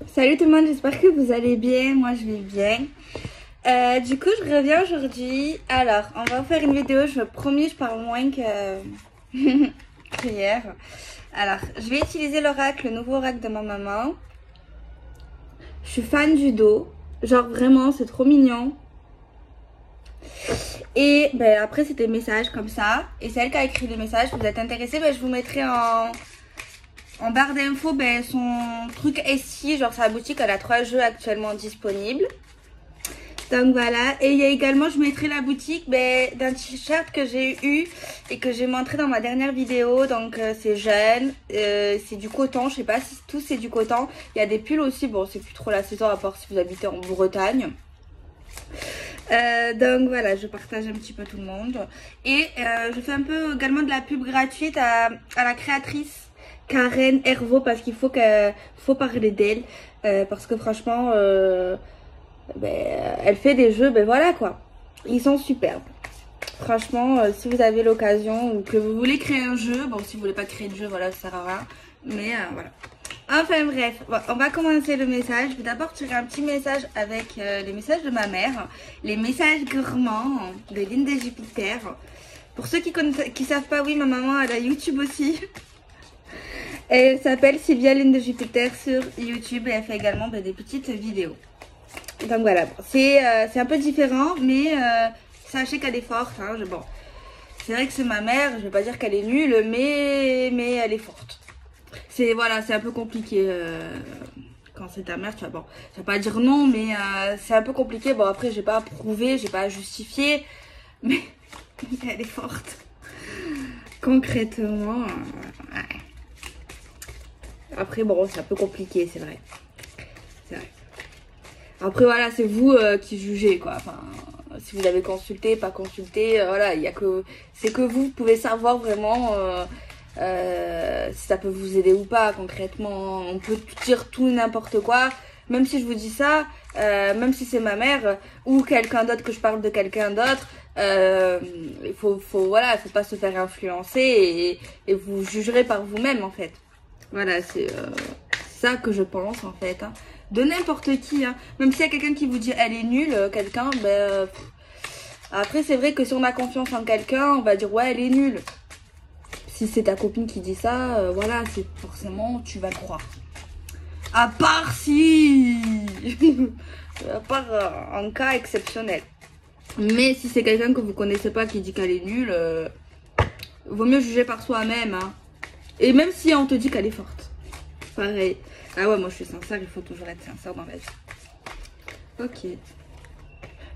Salut tout le monde, j'espère que vous allez bien, moi je vais bien. Du coup je reviens aujourd'hui. Alors on va faire une vidéo, je me promets je parle moins que hier. Alors je vais utiliser l'oracle, le nouveau oracle de ma maman. Je suis fan du dos, genre vraiment c'est trop mignon. Et ben, après c'était des messages comme ça. Et c'est elle qui a écrit les messages, si vous êtes intéressés, ben, je vous mettrai en barre d'infos son truc SI, genre sa boutique, elle a 3 jeux actuellement disponibles. Donc voilà, et il y a également, je mettrai la boutique d'un t-shirt que j'ai eu et que j'ai montré dans ma dernière vidéo. Donc c'est jeune, c'est du coton, je sais pas si tout c'est du coton. Il y a des pulls aussi, bon c'est plus trop la saison à part si vous habitez en Bretagne. Donc voilà, je partage un petit peu tout le monde. Et je fais un peu également de la pub gratuite à la créatrice Karen Hervaux parce qu'il faut parler d'elle parce que franchement elle fait des jeux, voilà quoi, ils sont superbes. Franchement, si vous avez l'occasion ou que vous voulez créer un jeu, bon si vous voulez pas créer de jeu, voilà, ça sert à rien. Mais voilà. Enfin bref, bon, on va commencer le message. Je vais d'abord tirer un petit message avec les messages de ma mère, les messages gourmands de Lynn de Jupiter. Pour ceux qui savent pas, oui, ma maman elle a YouTube aussi. Elle s'appelle Sylvia Lynn de Jupiter sur YouTube et elle fait également des petites vidéos. Donc voilà, c'est un peu différent, mais sachez qu'elle est forte. Hein, bon, c'est vrai que c'est ma mère, je vais pas dire qu'elle est nulle, mais elle est forte. C'est voilà, c'est un peu compliqué quand c'est ta mère, tu vois. Bon, je vais pas dire non, mais c'est un peu compliqué. Bon après, j'ai pas à prouver, j'ai pas à justifier, mais elle est forte. Concrètement, ouais. Après bon, c'est un peu compliqué, c'est vrai. C'est vrai. Après voilà, c'est vous qui jugez quoi. Enfin, si vous avez consulté, pas consulté, voilà, il y a que c'est que vous pouvez savoir vraiment si ça peut vous aider ou pas concrètement. On peut dire tout n'importe quoi, même si je vous dis ça, même si c'est ma mère ou quelqu'un d'autre que je parle de quelqu'un d'autre, il faut pas se faire influencer et vous jugerez par vous-même en fait. Voilà, c'est ça que je pense en fait. Hein. De n'importe qui, hein. Même s'il y a quelqu'un qui vous dit elle est nulle, quelqu'un, après c'est vrai que si on a confiance en quelqu'un, on va dire ouais elle est nulle. Si c'est ta copine qui dit ça, voilà, c'est forcément tu vas le croire. À part si, à part en cas exceptionnel. Mais si c'est quelqu'un que vous connaissez pas qui dit qu'elle est nulle, vaut mieux juger par soi-même. Hein. Et même si on te dit qu'elle est forte, pareil. Ah ouais, moi je suis sincère, il faut toujours être sincère dans la vie. Ok.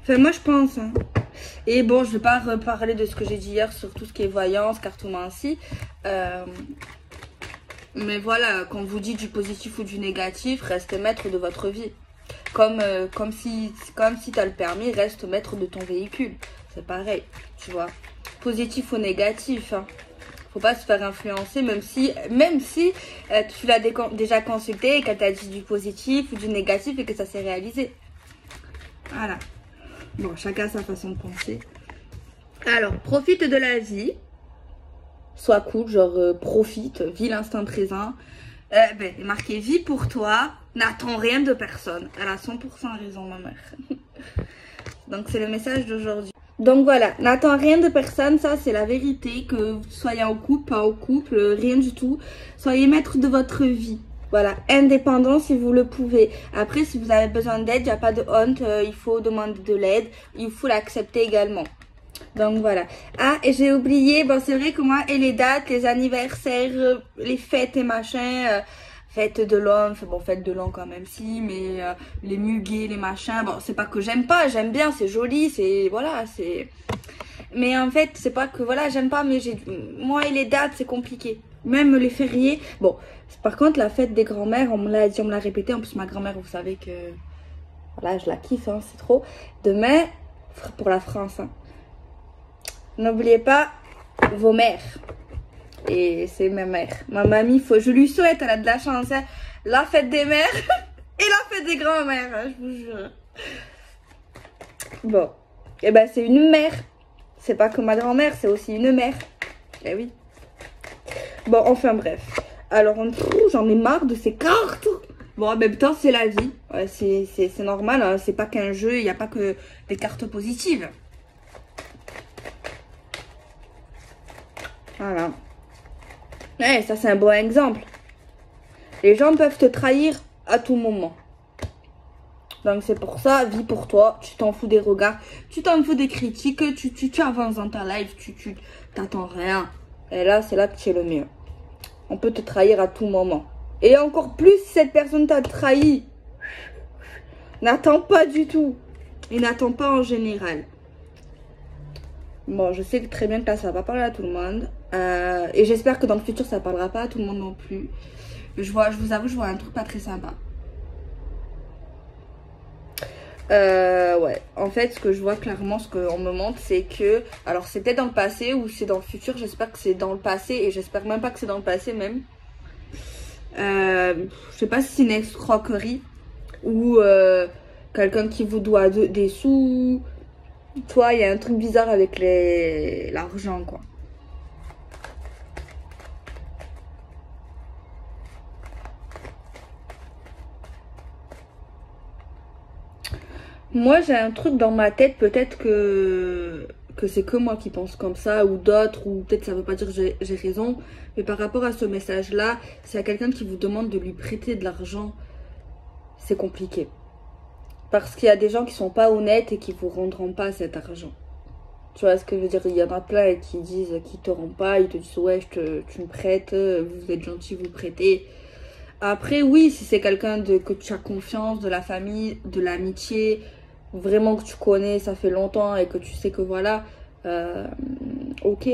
Enfin, moi je pense. Hein. Et bon, je vais pas reparler de ce que j'ai dit hier sur tout ce qui est voyance, cartomancie. Mais voilà, quand on vous dit du positif ou du négatif, restez maître de votre vie. Comme si tu as le permis, reste maître de ton véhicule. C'est pareil, tu vois. Positif ou négatif, hein. Faut pas se faire influencer, même si tu l'as déjà consulté et qu'elle t'a dit du positif ou du négatif et que ça s'est réalisé. Voilà. Bon, chacun sa façon de penser. Alors, profite de la vie. Sois cool, genre profite, vis l'instant présent. Il est marqué vie pour toi, n'attends rien de personne. Elle a 100% raison, ma mère. Donc, c'est le message d'aujourd'hui. Donc voilà, n'attends rien de personne, ça c'est la vérité, que vous soyez en couple, pas en couple, rien du tout. Soyez maître de votre vie. Voilà, indépendant si vous le pouvez. Après, si vous avez besoin d'aide, il n'y a pas de honte, il faut demander de l'aide, il faut l'accepter également. Donc voilà. Ah, et j'ai oublié, bon c'est vrai que moi, et les dates, les anniversaires, les fêtes et machin... fête de l'homme, bon fête de l'an quand même si, mais les muguets, les machins, bon c'est pas que j'aime pas, j'aime bien, c'est joli, c'est voilà, c'est... Mais en fait c'est pas que voilà j'aime pas, mais moi et les dates c'est compliqué, même les fériés. Bon, par contre la fête des grands-mères, on me l'a dit, on me l'a répété, en plus ma grand-mère vous savez que, voilà je la kiffe, hein, c'est trop. Demain, pour la France, hein. N'oubliez pas vos mères. Et c'est ma mère. Ma mamie, je lui souhaite, elle a de la chance. Hein, la fête des mères et la fête des grands-mères, hein, je vous jure. Bon. Et ben c'est une mère. C'est pas que ma grand-mère, c'est aussi une mère. Eh oui. Bon, enfin bref. Alors, j'en ai marre de ces cartes. Bon, en même temps, c'est la vie. Ouais, c'est normal, hein. C'est pas qu'un jeu, il n'y a pas que des cartes positives. Voilà. Ouais, ça, c'est un bon exemple. Les gens peuvent te trahir à tout moment. Donc, c'est pour ça, vis pour toi. Tu t'en fous des regards. Tu t'en fous des critiques. Tu avances dans ta life. Tu t'attends rien. Et là, c'est là que tu es le mieux. On peut te trahir à tout moment. Et encore plus, si cette personne t'a trahi. N'attends pas du tout. Et n'attends pas en général. Bon, je sais très bien que là, ça va pas parler à tout le monde. Et j'espère que dans le futur, ça parlera pas à tout le monde non plus. Je vous avoue, je vois un truc pas très sympa. Ouais, en fait, ce que je vois clairement, ce qu'on me montre, c'est que... Alors, c'est peut-être dans le passé ou c'est dans le futur. J'espère que c'est dans le passé et j'espère même pas que c'est dans le passé même. Je sais pas si c'est une escroquerie ou quelqu'un qui vous doit des sous. Toi, il y a un truc bizarre avec l'argent, quoi. Moi, j'ai un truc dans ma tête, peut-être que c'est que moi qui pense comme ça, ou d'autres, ou peut-être ça veut pas dire que j'ai raison. Mais par rapport à ce message-là, s'il y a quelqu'un qui vous demande de lui prêter de l'argent, c'est compliqué. Parce qu'il y a des gens qui sont pas honnêtes et qui vous rendront pas cet argent. Tu vois ce que je veux dire? Il y en a plein qui disent qu'ils te rendent pas, ils te disent ouais, tu me prêtes, vous êtes gentil, vous prêtez. Après, oui, si c'est quelqu'un que tu as confiance, de la famille, de l'amitié, vraiment que tu connais, ça fait longtemps et que tu sais que voilà, ok.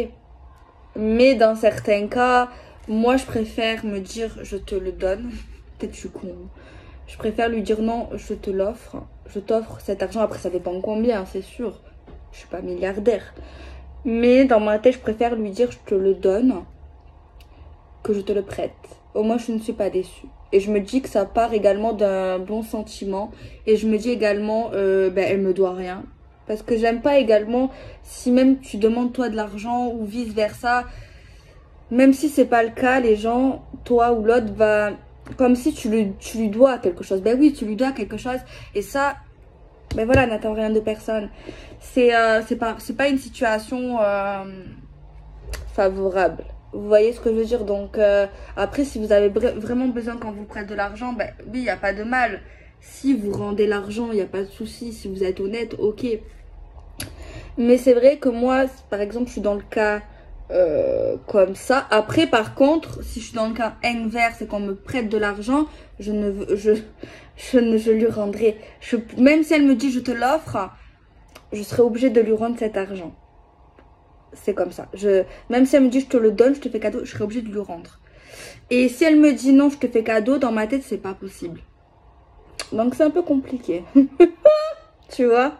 Mais dans certains cas, moi je préfère me dire je te le donne. Peut-être je suis con. Je préfère lui dire non, je te l'offre. Je t'offre cet argent. Après, ça dépend combien, c'est sûr. Je suis pas milliardaire. Mais dans ma tête, je préfère lui dire je te le donne que je te le prête. Au moins, je ne suis pas déçue. Et je me dis que ça part également d'un bon sentiment. Et je me dis également, elle me doit rien. Parce que j'aime pas également, si même tu demandes toi de l'argent ou vice versa, même si c'est pas le cas, les gens, toi ou l'autre, va comme si tu lui dois quelque chose. Ben oui, tu lui dois quelque chose. Et ça, ben voilà, n'attends rien de personne. C'est pas une situation favorable. Vous voyez ce que je veux dire? Donc, après, si vous avez vraiment besoin qu'on vous prête de l'argent, ben oui, il n'y a pas de mal. Si vous rendez l'argent, il n'y a pas de souci. Si vous êtes honnête, ok. Mais c'est vrai que moi, par exemple, je suis dans le cas comme ça. Après, par contre, si je suis dans le cas inverse et qu'on me prête de l'argent, je lui rendrai. Même si elle me dit je te l'offre, je serai obligée de lui rendre cet argent. C'est comme ça. Même si elle me dit je te le donne, je te fais cadeau, je serai obligée de lui rendre. Et si elle me dit non, je te fais cadeau, dans ma tête, c'est pas possible. Donc c'est un peu compliqué. Tu vois?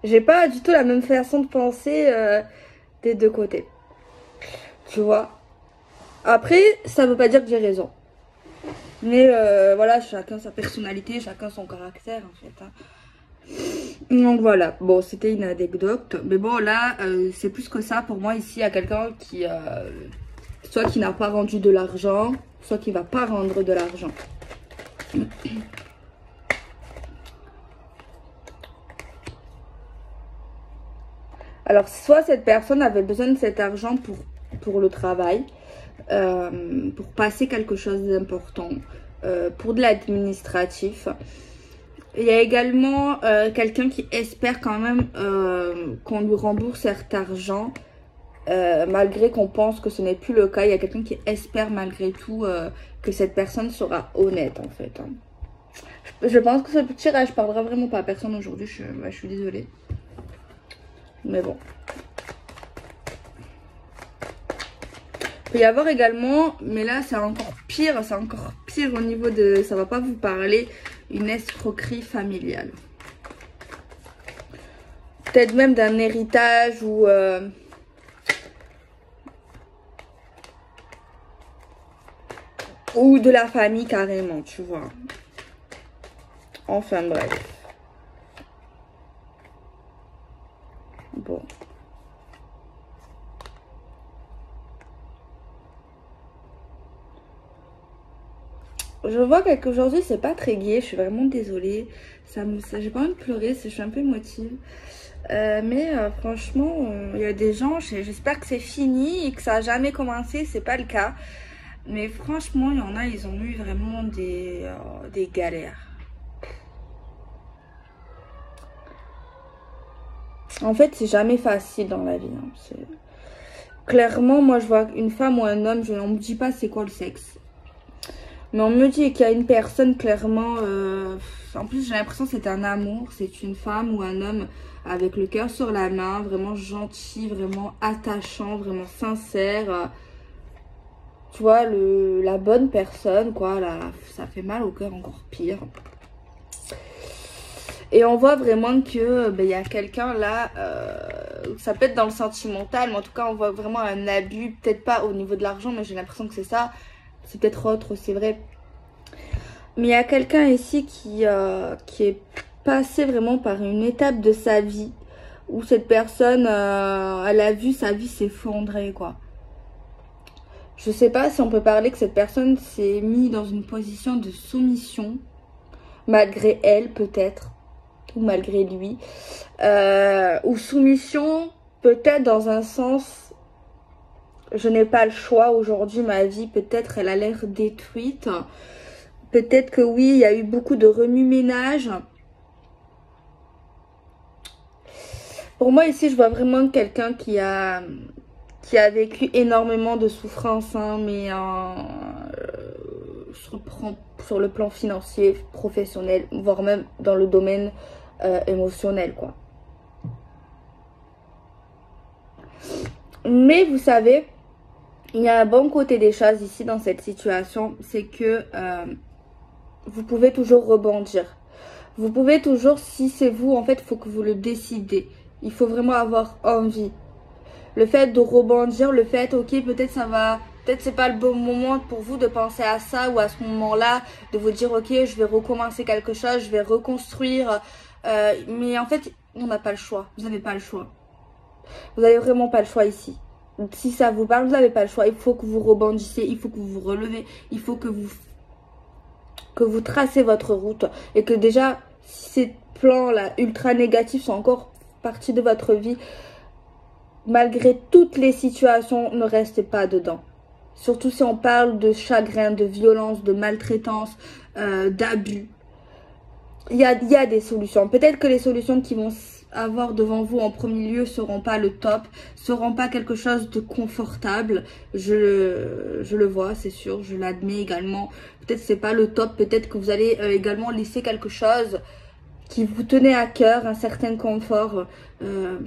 J'ai pas du tout la même façon de penser des deux côtés. Tu vois? Après, ça veut pas dire que j'ai raison. Mais voilà, chacun sa personnalité, chacun son caractère en fait. Hein. Donc voilà, bon, c'était une anecdote. Mais bon, là, c'est plus que ça. Pour moi, ici, il y a quelqu'un qui, soit qui n'a pas rendu de l'argent, soit qui va pas rendre de l'argent. Alors, soit cette personne avait besoin de cet argent pour le travail, pour passer quelque chose d'important, pour de l'administratif. Il y a également quelqu'un qui espère quand même qu'on lui rembourse cet argent, malgré qu'on pense que ce n'est plus le cas. Il y a quelqu'un qui espère malgré tout que cette personne sera honnête en fait. Hein. Je pense que ce tirage parlera vraiment pas à personne aujourd'hui, je suis désolée. Mais bon. Il peut y avoir également, mais là c'est encore pire au niveau de, ça va pas vous parler, une escroquerie familiale. Peut-être même d'un héritage ou de la famille carrément, tu vois. Enfin bref. Bon. Je vois qu'aujourd'hui, c'est pas très gai. Je suis vraiment désolée. J'ai pas envie de pleurer. Je suis un peu émotive. Franchement, il y a des gens, j'espère que c'est fini et que ça a jamais commencé. C'est pas le cas. Mais franchement, il y en a, ils ont eu vraiment des galères. En fait, c'est jamais facile dans la vie. Hein. Clairement, moi, je vois une femme ou un homme, on me dit pas c'est quoi le sexe. Mais on me dit qu'il y a une personne, clairement... en plus, j'ai l'impression que c'est un amour. C'est une femme ou un homme avec le cœur sur la main. Vraiment gentil, vraiment attachant, vraiment sincère. Tu vois, la bonne personne, quoi. Ça fait mal au cœur, encore pire. Et on voit vraiment que y a quelqu'un là, ça peut être dans le sentimental, mais en tout cas on voit vraiment un abus, peut-être pas au niveau de l'argent, mais j'ai l'impression que c'est ça. C'est peut-être autre, c'est vrai. Mais il y a quelqu'un ici qui est passé vraiment par une étape de sa vie où cette personne, elle a vu sa vie s'effondrer, quoi. Je sais pas si on peut parler que cette personne s'est mise dans une position de soumission, malgré elle peut-être. Ou malgré lui, ou soumission, peut-être dans un sens, je n'ai pas le choix aujourd'hui, ma vie, peut-être elle a l'air détruite, peut-être que oui, il y a eu beaucoup de remue-ménage. Pour moi ici, je vois vraiment quelqu'un qui a vécu énormément de souffrance, hein, mais sur le plan financier, professionnel, voire même dans le domaine émotionnel, quoi. Mais vous savez, il y a un bon côté des choses ici dans cette situation, c'est que vous pouvez toujours rebondir. Vous pouvez toujours, si c'est vous, en fait, il faut que vous le décidez. Il faut vraiment avoir envie. Le fait de rebondir, le fait, ok, peut-être c'est pas le bon moment pour vous de penser à ça ou à ce moment-là, de vous dire, ok, je vais recommencer quelque chose, je vais reconstruire. Mais en fait, on n'a pas le choix. Vous n'avez pas le choix. Vous n'avez vraiment pas le choix ici. Si ça vous parle, vous n'avez pas le choix. Il faut que vous rebondissiez, il faut que vous vous relevez, il faut que vous tracez votre route. Et que déjà, si ces plans-là ultra négatifs sont encore partie de votre vie, malgré toutes les situations, ne restez pas dedans. Surtout si on parle de chagrin, de violence, de maltraitance, d'abus. Il y a des solutions. Peut-être que les solutions qui vont avoir devant vous en premier lieu seront pas le top, seront pas quelque chose de confortable. Je le vois, c'est sûr, je l'admets également. Peut-être que c'est pas le top, peut-être que vous allez également laisser quelque chose qui vous tenait à cœur, un certain confort.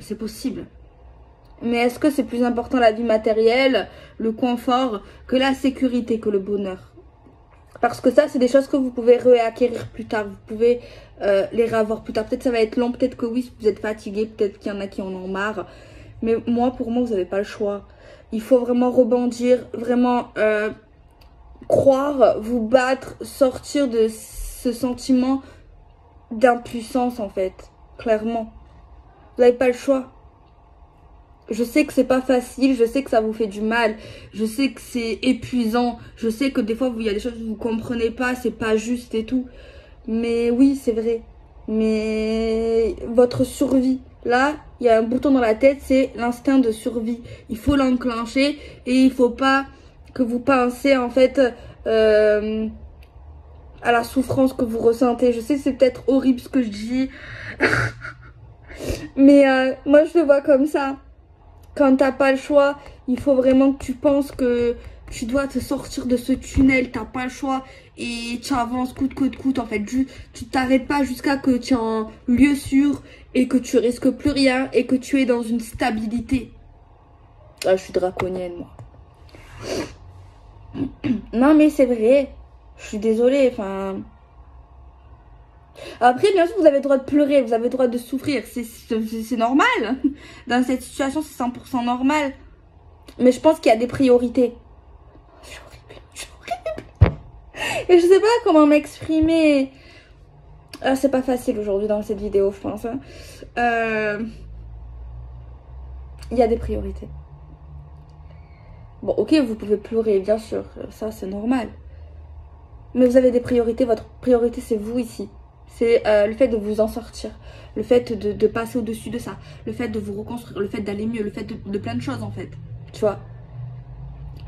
C'est possible. Mais est-ce que c'est plus important la vie matérielle, le confort, que la sécurité, que le bonheur? Parce que ça, c'est des choses que vous pouvez réacquérir plus tard. Vous pouvez les réavoir plus tard. Peut-être ça va être long, peut-être que oui, vous êtes fatigué, peut-être qu'il y en a qui en ont marre. Mais pour moi, vous n'avez pas le choix. Il faut vraiment rebondir, vraiment croire, vous battre, sortir de ce sentiment d'impuissance, en fait. Clairement. Vous n'avez pas le choix. Je sais que c'est pas facile, je sais que ça vous fait du mal, je sais que c'est épuisant, je sais que des fois il y a des choses que vous comprenez pas, c'est pas juste et tout. Mais oui, c'est vrai. Mais votre survie, là, il y a un bouton dans la tête, c'est l'instinct de survie. Il faut l'enclencher et il faut pas que vous pensez en fait à la souffrance que vous ressentez. Je sais que c'est peut-être horrible ce que je dis. Mais moi je le vois comme ça. Quand t'as pas le choix, il faut vraiment que tu penses que tu dois te sortir de ce tunnel. T'as pas le choix et tu avances coûte que coûte. En fait, tu t'arrêtes pas jusqu'à que tu es en lieu sûr et que tu risques plus rien et que tu es dans une stabilité. Ah, je suis draconienne, moi. Non, mais c'est vrai. Je suis désolée, enfin... Après, bien sûr, vous avez le droit de pleurer, vous avez le droit de souffrir, c'est normal. Dans cette situation, c'est 100% normal. Mais je pense qu'il y a des priorités. Je suis horrible. Et je sais pas comment m'exprimer. C'est pas facile aujourd'hui dans cette vidéo, je pense. Il y a des priorités. Bon, ok, vous pouvez pleurer, bien sûr, ça c'est normal. Mais vous avez des priorités. Votre priorité, c'est vous ici. C'est le fait de vous en sortir. Le fait de passer au-dessus de ça. Le fait de vous reconstruire. Le fait d'aller mieux. Le fait de plein de choses, en fait. Tu vois.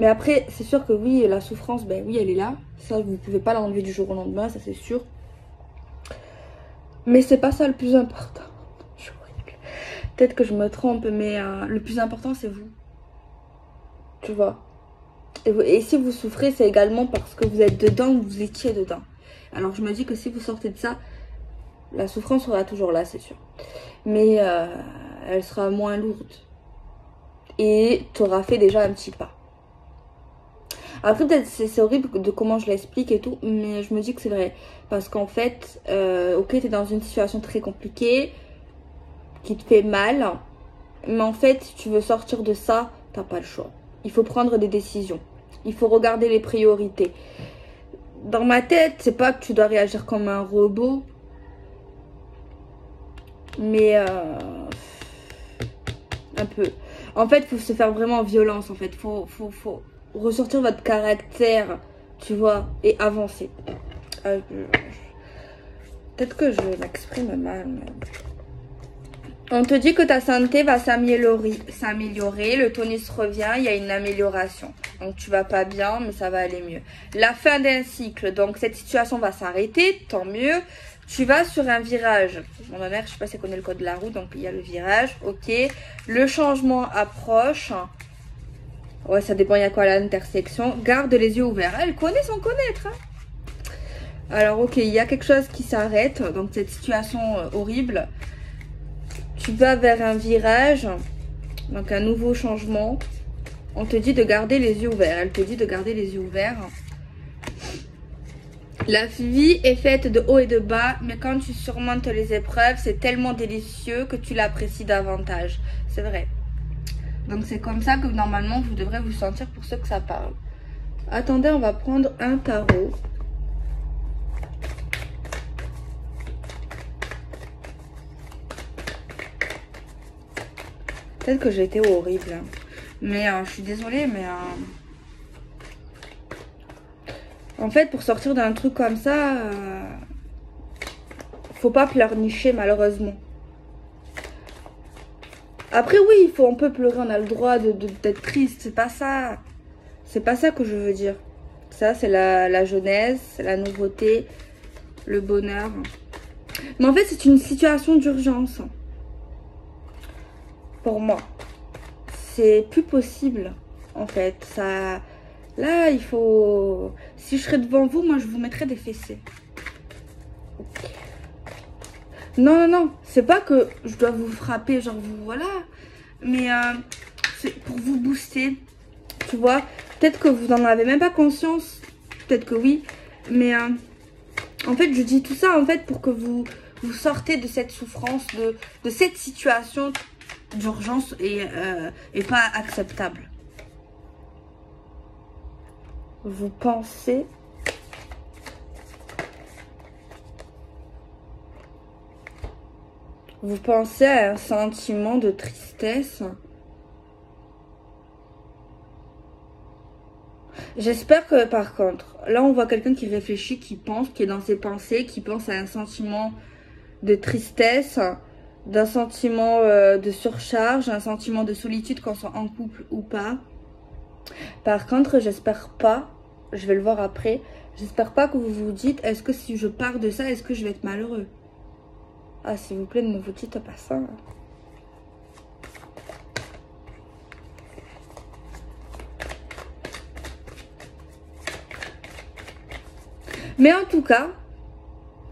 Mais après, c'est sûr que oui, la souffrance, ben oui, elle est là. Ça, vous ne pouvez pas l'enlever du jour au lendemain, ça c'est sûr. Mais c'est pas ça le plus important. Peut-être que je me trompe, mais le plus important, c'est vous. Tu vois. Et si vous souffrez, c'est également parce que vous êtes dedans ou vous étiez dedans. Alors je me dis que si vous sortez de ça, la souffrance sera toujours là, c'est sûr. Mais elle sera moins lourde. Et tu auras fait déjà un petit pas. Après, peut-être c'est horrible de comment je l'explique et tout, mais je me dis que c'est vrai. Parce qu'en fait, ok, t'es dans une situation très compliquée, qui te fait mal, mais en fait, si tu veux sortir de ça, t'as pas le choix. Il faut prendre des décisions. Il faut regarder les priorités. Dans ma tête, c'est pas que tu dois réagir comme un robot, mais un peu. En fait, il faut se faire vraiment violence, en fait. Faut ressortir votre caractère, tu vois, et avancer. Peut-être que je m'exprime mal, mais... On te dit que ta santé va s'améliorer, le tonus revient, il y a une amélioration. Donc tu vas pas bien, mais ça va aller mieux. La fin d'un cycle, donc cette situation va s'arrêter, tant mieux. Tu vas sur un virage. Bon, ma mère, je sais pas si elle connaît le code de la route, donc il y a le virage, ok. Le changement approche. Ouais, ça dépend, il y a quoi à l'intersection. Garde les yeux ouverts. Elle connaît sans connaître. Hein. Alors, ok, il y a quelque chose qui s'arrête. Donc, cette situation horrible. Tu vas vers un virage. Donc, un nouveau changement. On te dit de garder les yeux ouverts. Elle te dit de garder les yeux ouverts. La vie est faite de haut et de bas. Mais quand tu surmontes les épreuves, c'est tellement délicieux que tu l'apprécies davantage. C'est vrai. Donc c'est comme ça que normalement vous devrez vous sentir pour ceux que ça parle. Attendez, on va prendre un tarot. Peut-être que j'ai été horrible. Hein. Mais je suis désolée, mais... En fait, pour sortir d'un truc comme ça, faut pas pleurnicher malheureusement. Après oui, on peut pleurer, on a le droit d'être triste, c'est pas ça. C'est pas ça que je veux dire. Ça c'est la jeunesse, c'est la nouveauté, le bonheur. Mais en fait c'est une situation d'urgence. Pour moi. C'est plus possible en fait. Ça, là il faut... Si je serais devant vous, moi je vous mettrais des fessées. Non, non, non, c'est pas que je dois vous frapper, genre vous, voilà. Mais c'est pour vous booster, tu vois. Peut-être que vous n'en avez même pas conscience, peut-être que oui. Mais en fait, je dis tout ça en fait pour que vous sortez de cette souffrance, de cette situation d'urgence et pas acceptable. Vous pensez... Vous pensez à un sentiment de tristesse. J'espère que par contre, là on voit quelqu'un qui réfléchit, qui pense, qui est dans ses pensées, qui pense à un sentiment de tristesse, d'un sentiment de surcharge, un sentiment de solitude qu'on soit en couple ou pas. Par contre, j'espère pas, je vais le voir après, j'espère pas que vous vous dites, est-ce que si je pars de ça, est-ce que je vais être malheureux? Ah, s'il vous plaît, ne vous dites pas ça. Mais en tout cas,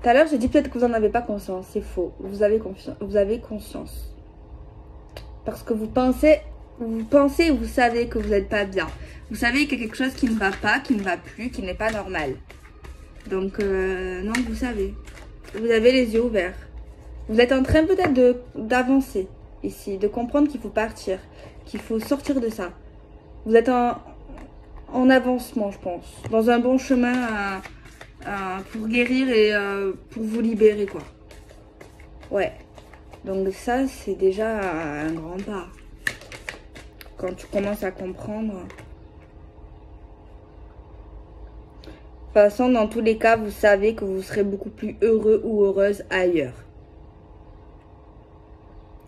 tout à l'heure, j'ai dit peut-être que vous n'en avez pas conscience. C'est faux. Vous avez conscience. Parce que vous pensez et vous savez que vous n'êtes pas bien. Vous savez qu'il y a quelque chose qui ne va pas, qui ne va plus, qui n'est pas normal. Donc, non, vous savez. Vous avez les yeux ouverts. Vous êtes en train peut-être d'avancer ici, de comprendre qu'il faut partir, qu'il faut sortir de ça. Vous êtes en avancement, je pense, dans un bon chemin pour guérir et pour vous libérer, quoi. Ouais. Donc ça, c'est déjà un grand pas. Quand tu commences à comprendre. façon, dans tous les cas, vous savez que vous serez beaucoup plus heureux ou heureuse ailleurs.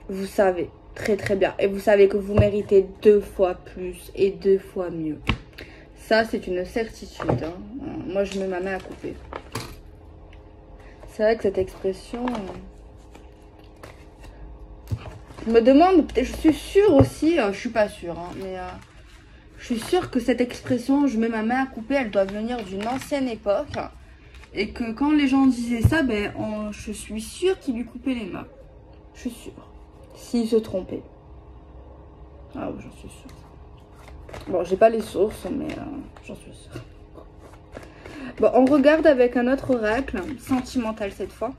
Vous savez très très bien. Et vous savez que vous méritez 2 fois plus et 2 fois mieux. Ça, c'est une certitude. Hein. Moi, je mets ma main à couper. C'est vrai que cette expression... Je me demande, je suis sûre aussi, je suis pas sûre, hein, mais je suis sûre que cette expression, je mets ma main à couper, elle doit venir d'une ancienne époque. Et que quand les gens disaient ça, ben, je suis sûre qu'ils lui coupaient les mains. Je suis sûre. S'ils se trompaient. Ah oui, j'en suis sûre. Bon, j'ai pas les sources, mais j'en suis sûre. Bon, on regarde avec un autre oracle, sentimental cette fois.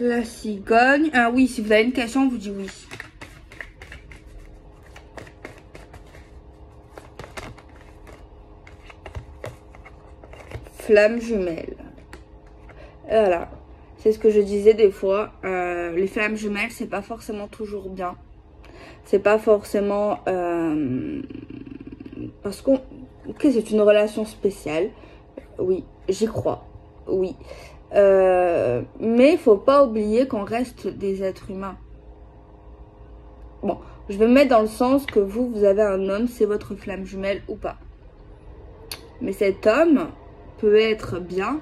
La cigogne. Ah oui, si vous avez une question, on vous dit oui. Flamme jumelle. Voilà. C'est ce que je disais des fois. Les flammes jumelles, c'est pas forcément toujours bien. C'est pas forcément... parce que c'est une relation spéciale. Oui, j'y crois. Oui. Mais il faut pas oublier qu'on reste des êtres humains. Bon, je vais me mettre dans le sens que vous avez un homme, c'est votre flamme jumelle ou pas. Mais cet homme peut être bien,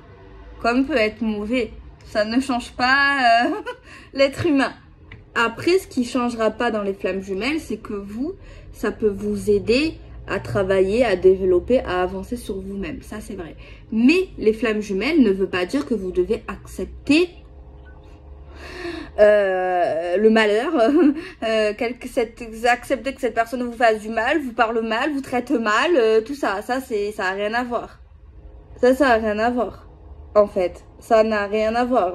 comme peut être mauvais. Ça ne change pas l'être humain. Après, ce qui ne changera pas dans les flammes jumelles, c'est que vous, ça peut vous aider à travailler, à développer, à avancer sur vous-même. Ça, c'est vrai. Mais les flammes jumelles ne veut pas dire que vous devez accepter le malheur. Accepter que cette personne vous fasse du mal, vous parle mal, vous traite mal, tout ça. Ça n'a rien à voir. Ça n'a rien à voir. En fait, ça n'a rien à voir.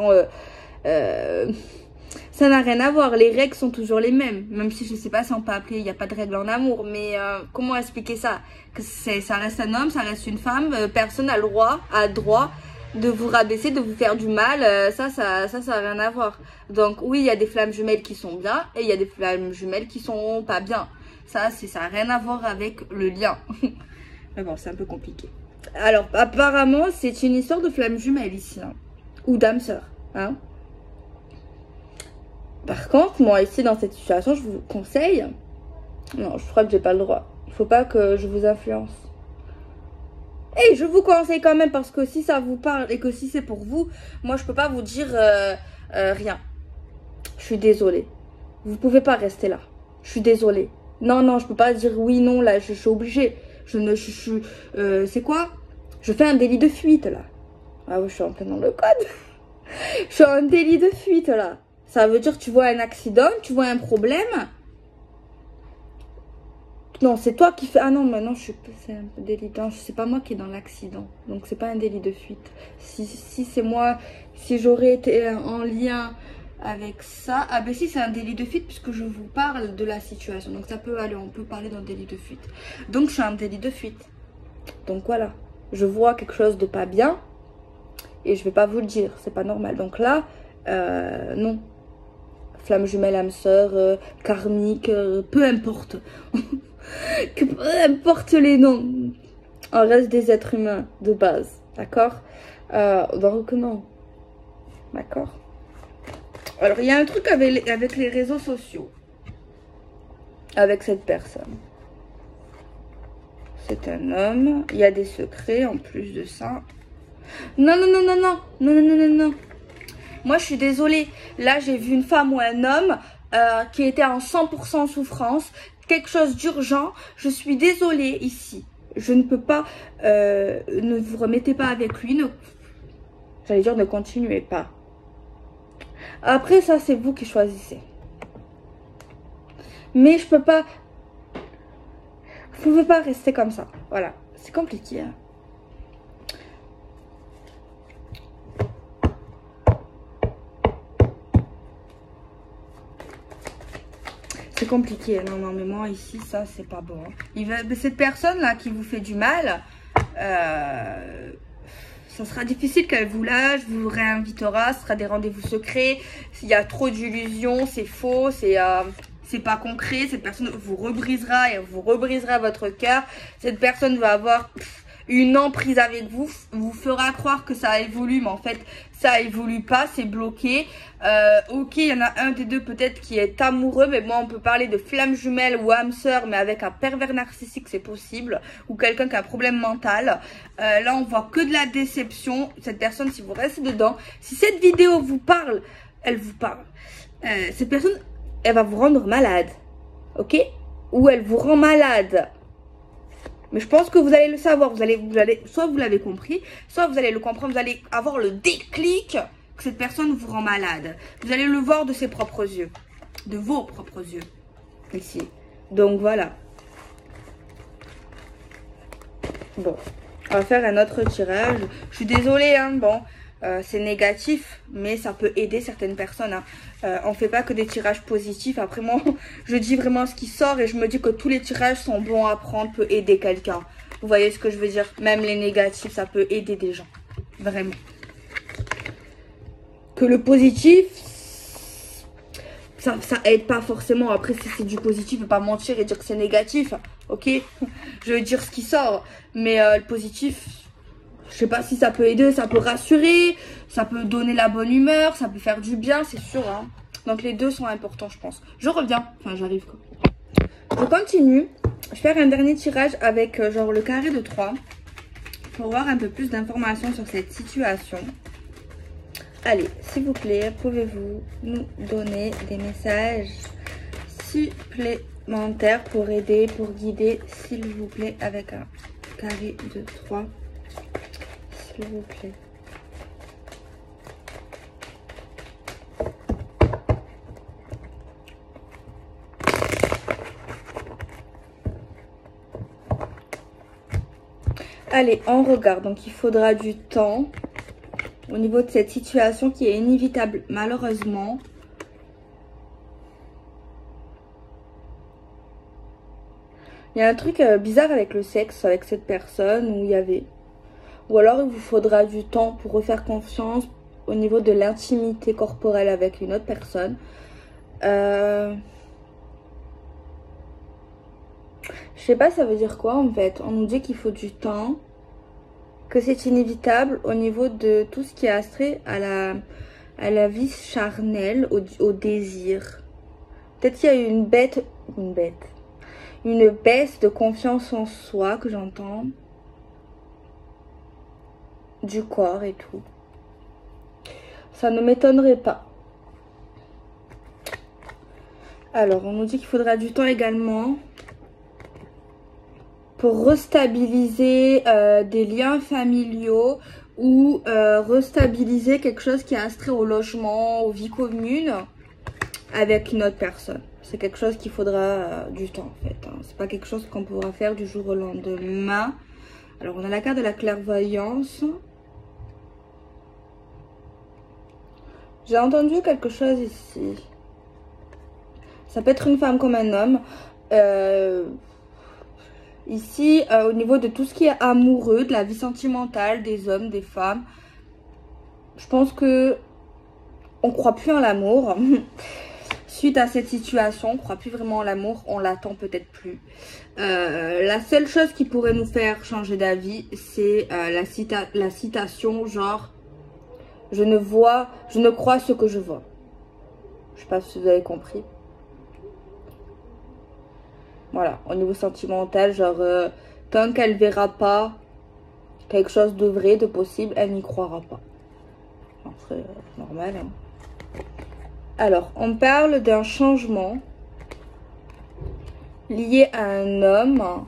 Ça n'a rien à voir. Les règles sont toujours les mêmes. Même si je ne sais pas si on peut appeler, il n'y a pas de règles en amour. Mais comment expliquer ça? Que ça reste un homme, ça reste une femme. Personne n'a le droit de vous rabaisser, de vous faire du mal. Ça n'a rien à voir. Donc oui, il y a des flammes jumelles qui sont bien et il y a des flammes jumelles qui sont pas bien. Ça n'a rien à voir avec le lien. Mais bon, c'est un peu compliqué. Alors, apparemment, c'est une histoire de flammes jumelles ici. Hein. Ou d'âme sœur. Hein. Par contre, moi, ici, dans cette situation, je vous conseille... Non, je crois que j'ai pas le droit. Il faut pas que je vous influence. Et je vous conseille quand même, parce que si ça vous parle et que si c'est pour vous, moi, je peux pas vous dire rien. Je suis désolée. Vous pouvez pas rester là. Je suis désolée. Non, non, je peux pas dire oui, non, là, je suis obligée. C'est quoi? Je fais un délit de fuite, là. Ah oui, je suis en plein dans le code. Je suis en délit de fuite, là. Ça veut dire que tu vois un accident, tu vois un problème. Non, c'est toi qui fais... Ah non, maintenant, c'est un peu délit. C'est pas moi qui est dans l'accident. Donc, c'est pas un délit de fuite. Si c'est moi, si j'aurais été en lien avec ça... Ah ben si, c'est un délit de fuite puisque je vous parle de la situation. Donc, ça peut aller, on peut parler d'un délit de fuite. Donc, je suis un délit de fuite. Donc, voilà. Je vois quelque chose de pas bien et je vais pas vous le dire. C'est pas normal. Donc là, non. Flamme jumelle, âme sœur, karmique, peu importe. Peu importe les noms. On reste des êtres humains de base. D'accord? Donc non. D'accord? Alors, il y a un truc avec les réseaux sociaux. Avec cette personne. C'est un homme. Il y a des secrets en plus de ça. Non, non, non, non, non. Non, non, non, non, non. Moi, je suis désolée. Là, j'ai vu une femme ou un homme qui était en 100% souffrance. Quelque chose d'urgent. Je suis désolée ici. Je ne peux pas... ne vous remettez pas avec lui. J'allais dire ne continuez pas. Après, ça, c'est vous qui choisissez. Mais je peux pas... Vous ne pouvez pas rester comme ça. Voilà. C'est compliqué. Hein. C'est compliqué. Non, non, mais moi, ici, ça, c'est pas bon. Cette personne-là qui vous fait du mal, ça sera difficile qu'elle vous lâche, vous réinvitera, ce sera des rendez-vous secrets. Il y a trop d'illusions, c'est faux, c'est pas concret. Cette personne vous rebrisera et vous rebrisera votre cœur. Cette personne va avoir une emprise avec vous, vous fera croire que ça évolue, mais en fait ça évolue pas, c'est bloqué. Ok, il y en a un des deux peut-être qui est amoureux, mais moi on peut parler de flamme jumelle ou âme sœur, mais avec un pervers narcissique c'est possible, ou quelqu'un qui a un problème mental. Là on voit que de la déception. Cette personne, si vous restez dedans, si cette vidéo vous parle, elle vous parle. Cette personne, elle va vous rendre malade, ok? Ou elle vous rend malade. Mais je pense que vous allez le savoir, soit vous l'avez compris, soit vous allez le comprendre, vous allez avoir le déclic que cette personne vous rend malade. Vous allez le voir de ses propres yeux, de vos propres yeux, ici. Donc voilà. Bon, on va faire un autre tirage. Je suis désolée, hein, bon, c'est négatif, mais ça peut aider certaines personnes, hein. On fait pas que des tirages positifs. Après moi, je dis vraiment ce qui sort et je me dis que tous les tirages sont bons à prendre, peut aider quelqu'un. Vous voyez ce que je veux dire? Même les négatifs, ça peut aider des gens. Vraiment. Que le positif, ça aide pas forcément. Après, si c'est du positif, je vais pas mentir et dire que c'est négatif. Ok? Je veux dire ce qui sort. Mais le positif, je sais pas si ça peut aider, ça peut rassurer, ça peut donner la bonne humeur, ça peut faire du bien, c'est sûr, hein. Donc les deux sont importants, je pense. Je reviens, enfin j'arrive quoi. Je continue. Je vais faire un dernier tirage avec genre le carré de 3 pour voir un peu plus d'informations sur cette situation. Allez, s'il vous plaît, pouvez-vous nous donner des messages supplémentaires pour aider, pour guider, s'il vous plaît, avec un carré de 3. S'il vous plaît. Allez, on regarde. Donc, il faudra du temps au niveau de cette situation qui est inévitable, malheureusement. Il y a un truc bizarre avec le sexe, avec cette personne, où il y avait... Ou alors, il vous faudra du temps pour refaire confiance au niveau de l'intimité corporelle avec une autre personne. Je sais pas ça veut dire quoi en fait. On nous dit qu'il faut du temps, que c'est inévitable au niveau de tout ce qui est astrait à la vie charnelle, au désir. Peut-être qu'il y a eu une baisse de confiance en soi que j'entends. Du corps et tout. Ça ne m'étonnerait pas. Alors, on nous dit qu'il faudra du temps également pour restabiliser des liens familiaux ou restabiliser quelque chose qui est astrait au logement, aux vies communes avec une autre personne. C'est quelque chose qu'il faudra du temps en fait, hein. C'est pas quelque chose qu'on pourra faire du jour au lendemain. Alors, on a la carte de la clairvoyance. J'ai entendu quelque chose ici. Ça peut être une femme comme un homme. Ici, au niveau de tout ce qui est amoureux, de la vie sentimentale, des hommes, des femmes, je pense que on croit plus en l'amour. Suite à cette situation, on croit plus vraiment en l'amour, on l'attend peut-être plus. La seule chose qui pourrait nous faire changer d'avis, c'est la citation genre « je ne crois ce que je vois ». Je sais pas si vous avez compris. Voilà, au niveau sentimental, genre, tant qu'elle verra pas quelque chose de vrai, de possible, elle n'y croira pas. C'est normal, hein. Alors, on parle d'un changement lié à un homme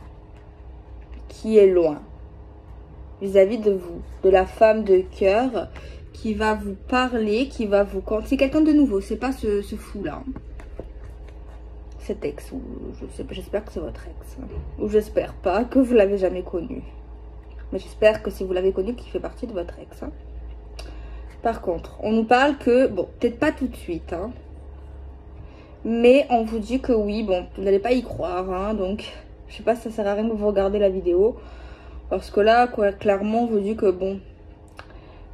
qui est loin vis-à-vis de vous, de la femme de cœur qui va vous parler, qui va vous... C'est quelqu'un de nouveau, c'est pas ce fou-là. Cet ex, ou j'espère que c'est votre ex, hein. Ou j'espère pas que vous l'avez jamais connu. Mais j'espère que si vous l'avez connu, qu'il fait partie de votre ex, hein. Par contre, on nous parle que, bon, peut-être pas tout de suite, hein, mais on vous dit que oui, bon, vous n'allez pas y croire, hein, donc je sais pas si ça sert à rien que vous regardez la vidéo, parce que là, quoi, clairement, on vous dit que bon,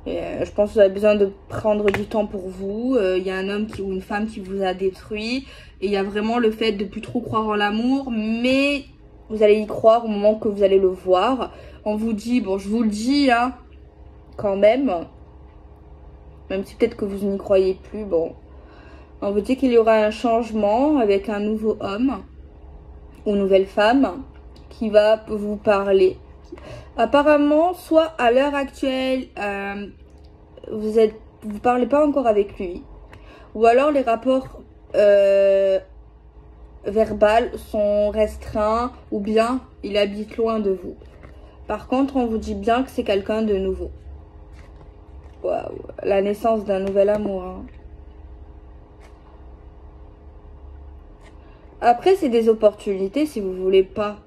Et, je pense que vous avez besoin de prendre du temps pour vous. Il y a un homme ou une femme qui vous a détruit. Et il y a vraiment le fait de plus trop croire en l'amour. Mais vous allez y croire au moment que vous allez le voir. On vous dit, bon je vous le dis hein, quand même. Même si peut-être que vous n'y croyez plus, bon. On vous dit qu'il y aura un changement avec un nouveau homme ou nouvelle femme qui va vous parler. Apparemment, soit à l'heure actuelle, vous parlez pas encore avec lui, ou alors les rapports verbaux sont restreints, ou bien il habite loin de vous. Par contre, on vous dit bien que c'est quelqu'un de nouveau. Waouh, la naissance d'un nouvel amour. Hein. Après, c'est des opportunités si vous voulez pas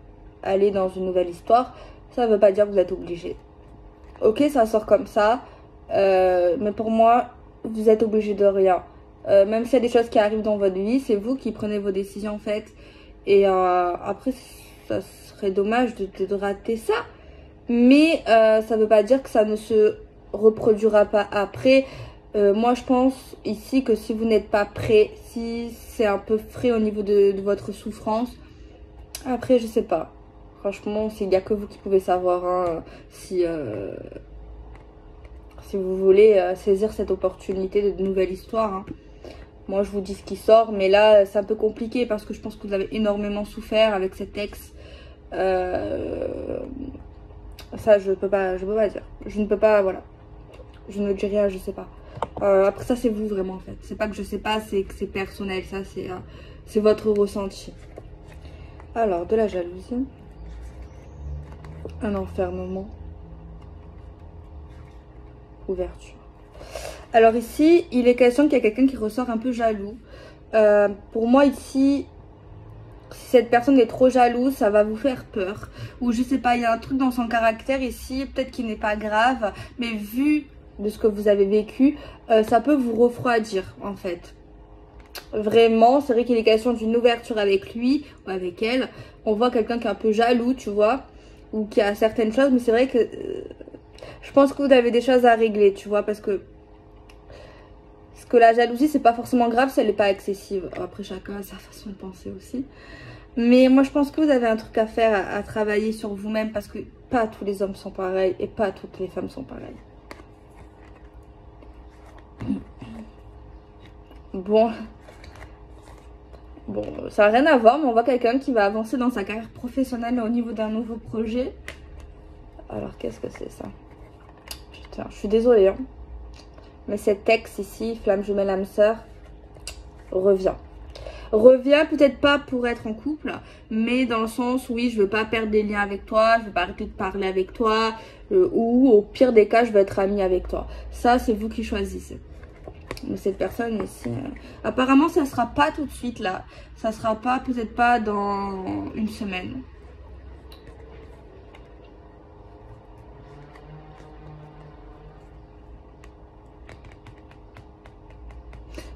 aller dans une nouvelle histoire. Ça veut pas dire que vous êtes obligé. Ok, ça sort comme ça. Mais pour moi, vous êtes obligé de rien. Même s'il y a des choses qui arrivent dans votre vie, c'est vous qui prenez vos décisions en fait. Et après, ça serait dommage de rater ça. Mais ça veut pas dire que ça ne se reproduira pas après. Moi, je pense ici que si vous n'êtes pas prêt, si c'est un peu frais au niveau de votre souffrance, après, je sais pas. Franchement, il n'y a que vous qui pouvez savoir hein, si vous voulez saisir cette opportunité de nouvelle histoire. Hein. Moi, je vous dis ce qui sort, mais là, c'est un peu compliqué parce que je pense que vous avez énormément souffert avec cet ex. Ça, je peux pas dire. Je ne peux pas, voilà. Je ne dis rien, je sais pas. Après, ça, c'est vous vraiment en fait. C'est pas que je sais pas, c'est que c'est personnel. Ça, c'est votre ressenti. Alors, de la jalousie. Un enfermement. Ouverture. Alors ici, il est question qu'il y a quelqu'un qui ressort un peu jaloux. Pour moi ici, si cette personne est trop jalouse, ça va vous faire peur. Ou je sais pas, il y a un truc dans son caractère ici, peut-être qu'il n'est pas grave. Mais vu de ce que vous avez vécu, ça peut vous refroidir en fait. Vraiment, c'est vrai qu'il est question d'une ouverture avec lui ou avec elle. On voit quelqu'un qui est un peu jaloux, tu vois. Ou qui a certaines choses, mais c'est vrai que je pense que vous avez des choses à régler, tu vois, parce que la jalousie, c'est pas forcément grave si elle n'est pas excessive. Après, chacun a sa façon de penser aussi. Mais moi, je pense que vous avez un truc à faire, à travailler sur vous-même, parce que pas tous les hommes sont pareils et pas toutes les femmes sont pareilles. Bon, ça n'a rien à voir, mais on voit quelqu'un qui va avancer dans sa carrière professionnelle au niveau d'un nouveau projet. Alors, qu'est-ce que c'est ça? Putain, je suis désolée, hein. Mais cet ex ici, flamme jumelle âme sœur, revient. Revient peut-être pas pour être en couple, mais dans le sens, oui, je veux pas perdre des liens avec toi, je veux pas arrêter de parler avec toi, ou au pire des cas, je veux être amie avec toi. Ça, c'est vous qui choisissez. Mais cette personne ici, apparemment, ça sera pas tout de suite là. Ça sera pas, peut-être pas dans une semaine.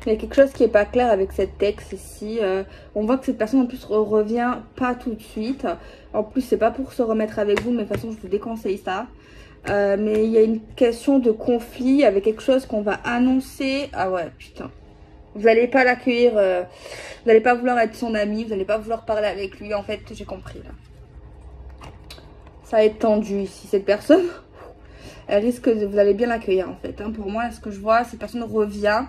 Il y a quelque chose qui n'est pas clair avec cette ex ici. On voit que cette personne en plus revient pas tout de suite. En plus, c'est pas pour se remettre avec vous, mais de toute façon, je vous déconseille ça. Mais il y a une question de conflit avec quelque chose qu'on va annoncer. Ah ouais, putain. Vous n'allez pas l'accueillir. Vous n'allez pas vouloir être son ami. Vous n'allez pas vouloir parler avec lui. En fait, j'ai compris là. Ça va être tendu ici. Cette personne, elle risque de... Vous allez bien l'accueillir en fait. Hein. Pour moi, ce que je vois, cette personne revient.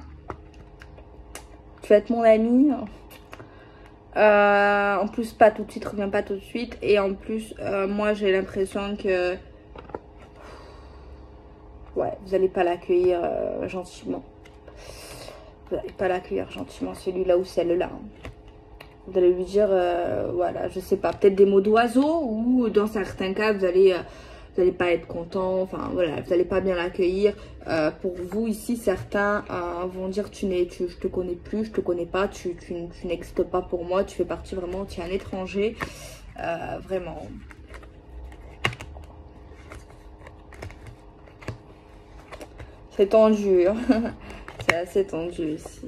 Tu vas être mon ami. En plus, pas tout de suite, reviens pas tout de suite. Et en plus, moi, j'ai l'impression que... Ouais, vous n'allez pas l'accueillir gentiment. Vous n'allez pas l'accueillir gentiment, celui-là ou celle-là. Vous allez lui dire, voilà, je sais pas, peut-être des mots d'oiseau. Ou dans certains cas, vous allez pas être content. Enfin, voilà, vous n'allez pas bien l'accueillir. Pour vous, ici, certains vont dire, je te connais plus, je te connais pas, tu n'existes pas pour moi, tu fais partie vraiment, tu es un étranger. Vraiment. C'est tendu. Hein. C'est assez tendu ici.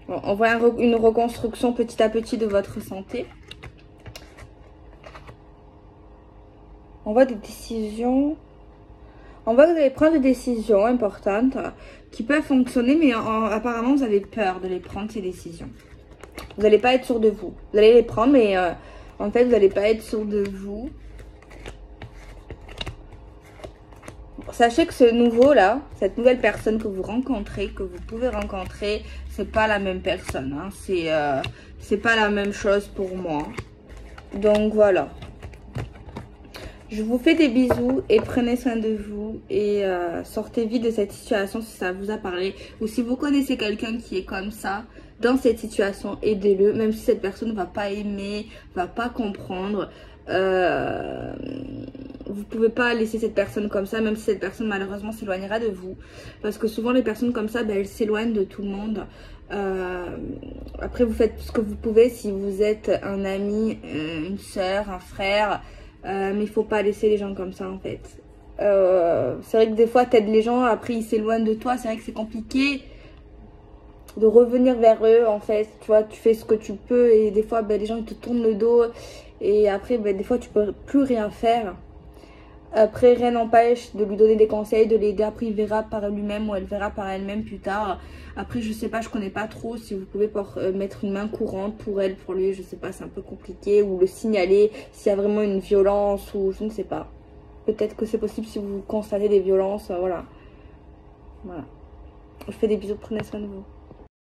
Bon, on voit une reconstruction petit à petit de votre santé. On voit des décisions. On voit que vous allez prendre des décisions importantes qui peuvent fonctionner, mais apparemment vous avez peur de les prendre, ces décisions. Vous n'allez pas être sûr de vous. Vous allez les prendre, mais en fait, vous n'allez pas être sûr de vous. Sachez que ce nouveau-là, cette nouvelle personne que vous rencontrez, que vous pouvez rencontrer, c'est pas la même personne. Hein. C'est pas la même chose pour moi. Donc voilà. Je vous fais des bisous et prenez soin de vous et sortez vite de cette situation si ça vous a parlé. Ou si vous connaissez quelqu'un qui est comme ça, dans cette situation, aidez-le. Même si cette personne ne va pas aimer, va pas comprendre. Vous pouvez pas laisser cette personne comme ça, même si cette personne malheureusement s'éloignera de vous. Parce que souvent les personnes comme ça, ben, elles s'éloignent de tout le monde. Après vous faites ce que vous pouvez si vous êtes un ami, une soeur, un frère. Mais il faut pas laisser les gens comme ça en fait. C'est vrai que des fois t'aides les gens, après ils s'éloignent de toi. C'est vrai que c'est compliqué de revenir vers eux en fait. Tu vois, tu fais ce que tu peux et des fois ben, les gens ils te tournent le dos. Et après ben, des fois tu peux plus rien faire. Après rien n'empêche de lui donner des conseils, de l'aider. Après il verra par lui-même ou elle verra par elle-même plus tard. Après je sais pas, je connais pas trop si vous pouvez mettre une main courante pour elle, pour lui, je sais pas, c'est un peu compliqué. Ou le signaler s'il y a vraiment une violence ou je ne sais pas. Peut-être que c'est possible si vous constatez des violences, voilà. Voilà. Je fais des bisous, prenez soin de vous.